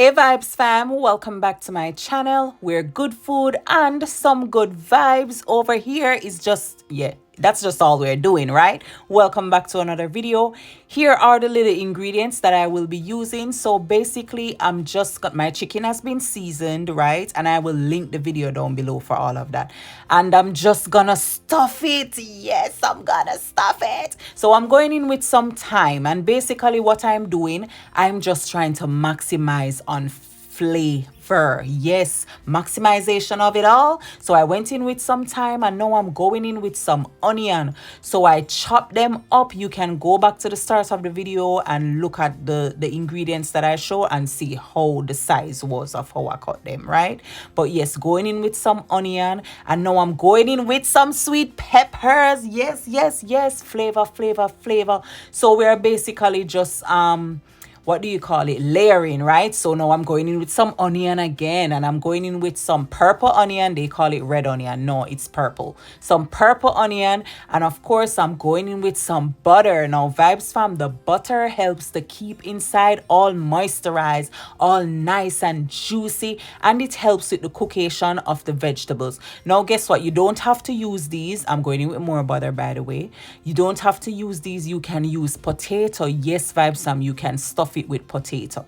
Hey Vibes fam, welcome back to my channel where good food and some good vibes over here is just, that's just all we're doing, right? Welcome back to another video. Here are the little ingredients that I will be using. So basically, I'm just got my chicken has been seasoned, right? And I will link the video down below for all of that. And I'm just gonna stuff it. Yes, I'm gonna stuff it. So I'm going in with some thyme, and basically what I'm doing, I'm just trying to maximize on flavor. Yes, maximization of it all. So I went in with some thyme, and now I'm going in with some onion. So I chop them up. You can go back to the start of the video and look at the ingredients that I show and see how the size was of how I cut them, right? But yes, going in with some onion, and now I'm going in with some sweet peppers. Yes, flavor. So we're basically just what do you call it, layering, right? So now I'm going in with some onion again, and I'm going in with some purple onion. They call it red onion. No, it's purple. Some purple onion, and of course I'm going in with some butter. Now Vibes fam, the butter helps to keep inside all moisturized, all nice and juicy, and it helps with the cookation of the vegetables. Now guess what, you don't have to use these. I'm going in with more butter, by the way. You don't have to use these. You can use potato. Yes, Vibes fam, you can stuff it with potato.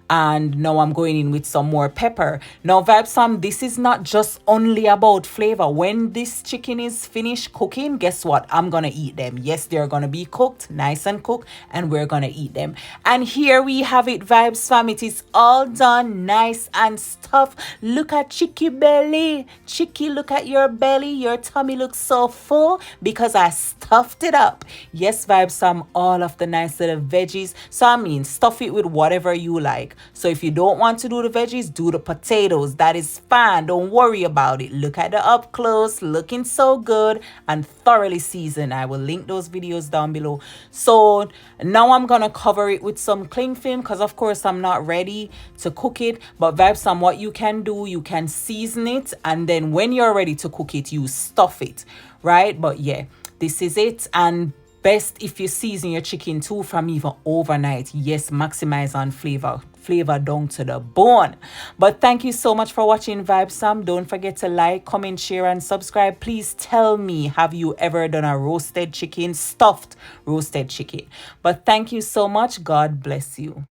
And now I'm going in with some more pepper. Now Vibes fam, this is not just only about flavor. When this chicken is finished cooking, guess what, I'm gonna eat them. Yes, they're gonna be cooked, nice and cooked, and we're gonna eat them. And here we have it, Vibes fam. It is all done, nice and stuffed. Look at Chicky belly. Chicky, look at your belly. Your tummy looks so full because I stuffed it up. Yes, Vibes fam, all of the nice little veggies. So I mean, stuff it with whatever you like. So if you don't want to do the veggies, do the potatoes. That is fine. Don't worry about it. Look at the up close, looking so good and thoroughly seasoned. I will link those videos down below. So now I'm gonna cover it with some cling film because of course I'm not ready to cook it. But Vibes fam, what you can do, you can season it, and then when you're ready to cook it, you stuff it, right? But yeah, this is it. And best if you season your chicken too from even overnight. Yes, maximize on flavor down to the bone. But thank you so much for watching, Vibes fam. Don't forget to like, comment, share, and subscribe. Please tell me, have you ever done a roasted chicken, stuffed roasted chicken? But thank you so much. God bless you.